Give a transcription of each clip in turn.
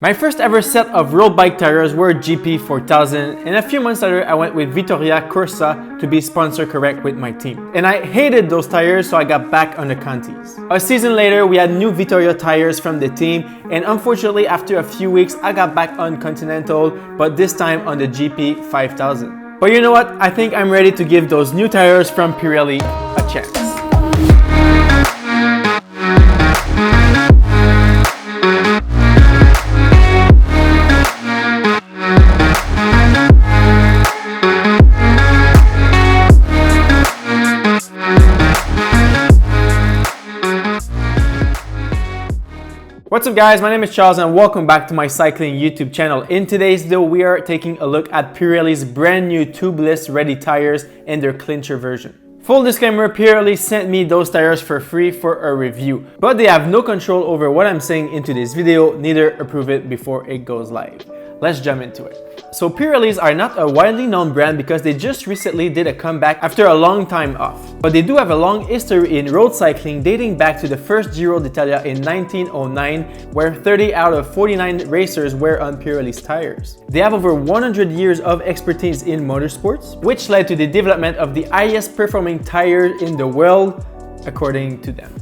My first ever set of road bike tires were GP5000, and a few months later I went with Vittoria Corsa to be sponsor correct with my team. And I hated those tires, so I got back on the Contis. A season later we had new Vittoria tires from the team, and unfortunately after a few weeks I got back on Continental, but this time on the GP5000. But you know what? I think I'm ready to give those new tires from Pirelli a chance. What's up guys, my name is Charles and welcome back to my cycling YouTube channel. In today's video we are taking a look at Pirelli's brand new Tubeless Ready tires and their Clincher version. Full disclaimer, Pirelli sent me those tires for free for a review, but they have no control over what I'm saying into this video, neither approve it before it goes live. Let's jump into it. So Pirellis are not a widely known brand because they just recently did a comeback after a long time off. But they do have a long history in road cycling dating back to the first Giro d'Italia in 1909, where 30 out of 49 racers were on Pirelli's tires. They have over 100 years of expertise in motorsports, which led to the development of the highest performing tire in the world, according to them.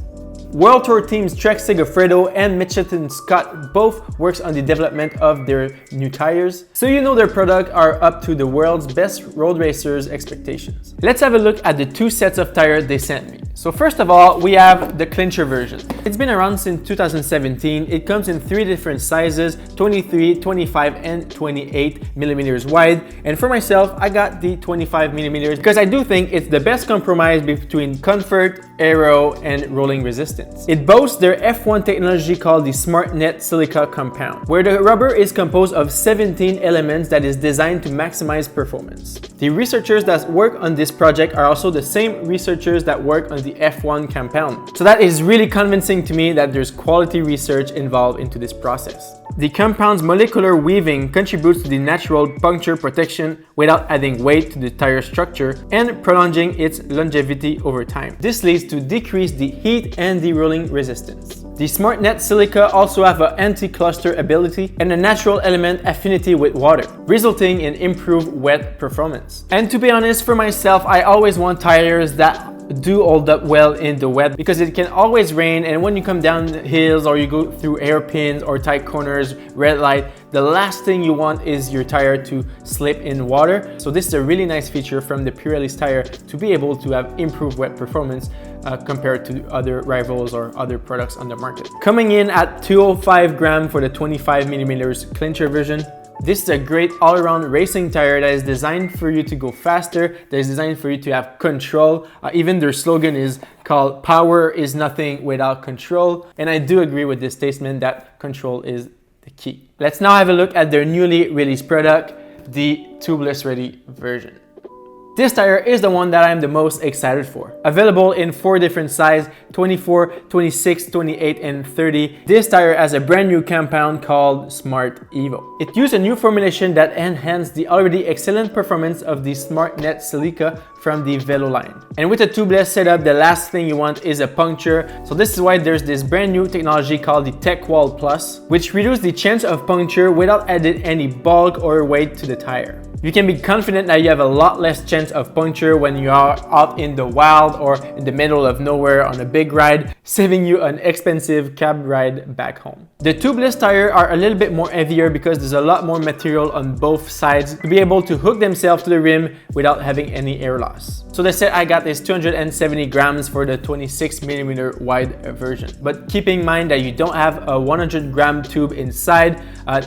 World Tour teams Trek Segafredo and Mitchelton Scott both works on the development of their new tires, so you know their products are up to the world's best road racers' expectations. Let's have a look at the two sets of tires they sent me. So first of all, we have the Clincher version. It's been around since 2017. It comes in three different sizes, 23, 25, and 28 millimeters wide. And for myself, I got the 25 millimeters because I do think it's the best compromise between comfort, aero, and rolling resistance. It boasts their F1 technology called the Smartnet silica compound, where the rubber is composed of 17 elements that is designed to maximize performance. The researchers that work on this project are also the same researchers that work on the F1 compound. So that is really convincing to me that there's quality research involved into this process. The compound's molecular weaving contributes to the natural puncture protection without adding weight to the tire structure and prolonging its longevity over time. This leads to decreased the heat and the rolling resistance. The Smartnet silica also have an anti-cluster ability and a natural element affinity with water, resulting in improved wet performance. And to be honest, for myself, I always want tires that do hold up well in the wet because it can always rain, and when you come down hills or you go through hairpins or tight corners, red light, the last thing you want is your tire to slip in water. So this is a really nice feature from the Pirelli's tire to be able to have improved wet performance compared to other rivals or other products on the market. Coming in at 205 grams for the 25 millimeters Clincher version. This is a great all-around racing tire that is designed for you to go faster, that is designed for you to have control. Even their slogan is called "Power is nothing without control." And I do agree with this statement that control is the key. Let's now have a look at their newly released product, the Tubeless Ready version. This tire is the one that I'm the most excited for. Available in 4 different sizes, 24, 26, 28, and 30. This tire has a brand new compound called smartEVO. It used a new formulation that enhanced the already excellent performance of the Smartnet silica from the Velo line. And with a tubeless setup, the last thing you want is a puncture. So this is why there's this brand new technology called the TechWall Plus, which reduces the chance of puncture without adding any bulk or weight to the tire. You can be confident that you have a lot less chance of puncture when you are out in the wild or in the middle of nowhere on a big ride, saving you an expensive cab ride back home. The tubeless tires are a little bit more heavier because there's a lot more material on both sides to be able to hook themselves to the rim without having any air loss. So the set I got is 270 grams for the 26 millimeter wide version. But keep in mind that you don't have a 100 gram tube inside.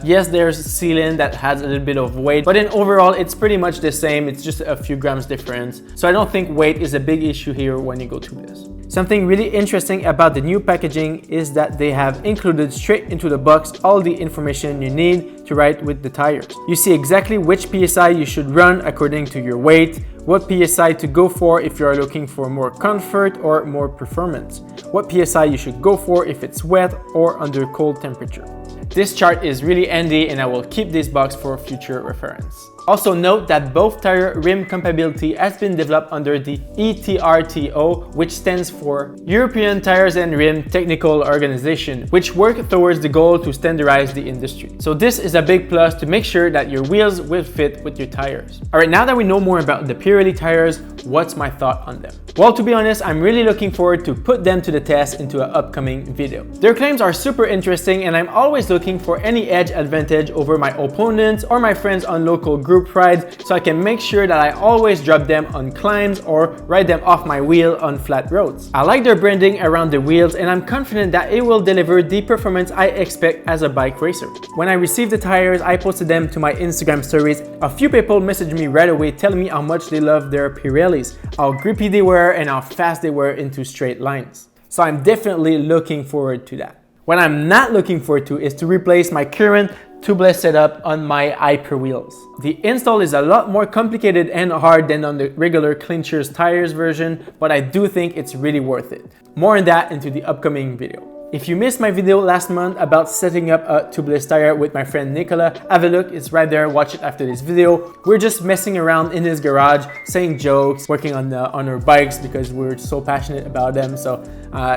Yes, there's sealant that has a little bit of weight, but in overall it's pretty much the same. It's just a few grams difference. So I don't think weight is a big issue here when you go tubeless. Something really interesting about the new packaging is that they have included straight into the box all the information you need to ride with the tires. You see exactly which PSI you should run according to your weight, what PSI to go for if you are looking for more comfort or more performance, what PSI you should go for if it's wet or under cold temperature. This chart is really handy and I will keep this box for future reference. Also note that both tire rim compatibility has been developed under the ETRTO, which stands for European Tires and Rim Technical Organization, which work towards the goal to standardize the industry. So this is a big plus to make sure that your wheels will fit with your tires. All right, now that we know more about the Pirelli tires, what's my thought on them? Well, to be honest, I'm really looking forward to put them to the test into an upcoming video. Their claims are super interesting, and I'm always looking for any edge advantage over my opponents or my friends on local group rides, so I can make sure that I always drop them on climbs or ride them off my wheel on flat roads. I like their branding around the wheels, and I'm confident that it will deliver the performance I expect as a bike racer. When I received the tires, I posted them to my Instagram stories. A few people messaged me right away telling me how much they love their Pirellis, how grippy they were, and how fast they were into straight lines. So I'm definitely looking forward to that. What I'm not looking forward to is to replace my current tubeless setup on my Hyper wheels. The install is a lot more complicated and hard than on the regular Clincher's tires version, but I do think it's really worth it. More on that into the upcoming video. If you missed my video last month about setting up a tubeless tire with my friend Nicola, have a look, it's right there, watch it after this video. We're just messing around in his garage, saying jokes, working on our bikes because we're so passionate about them. So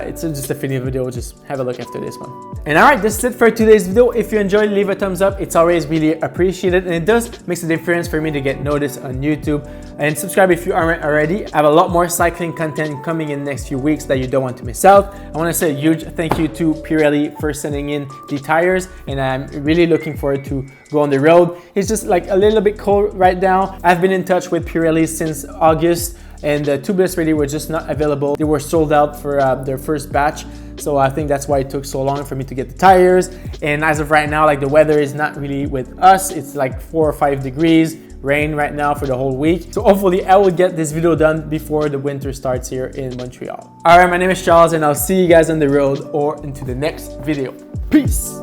it's just a funny video, just have a look after this one. And alright, this is it for today's video. If you enjoyed, leave a thumbs up, it's always really appreciated, and it does make a difference for me to get noticed on YouTube. And subscribe if you aren't already. I have a lot more cycling content coming in the next few weeks that you don't want to miss out. I want to say a huge thank you to Pirelli for sending in the tires, and I'm really looking forward to go on the road. It's just like a little bit cold right now. I've been in touch with Pirelli since August, and the Tubeless Ready were just not available. They were sold out for their first batch. So I think that's why it took so long for me to get the tires. And as of right now, like the weather is not really with us. It's like 4 or 5 degrees, rain right now for the whole week. So hopefully I will get this video done before the winter starts here in Montreal. All right, my name is Charles, and I'll see you guys on the road or into the next video. Peace.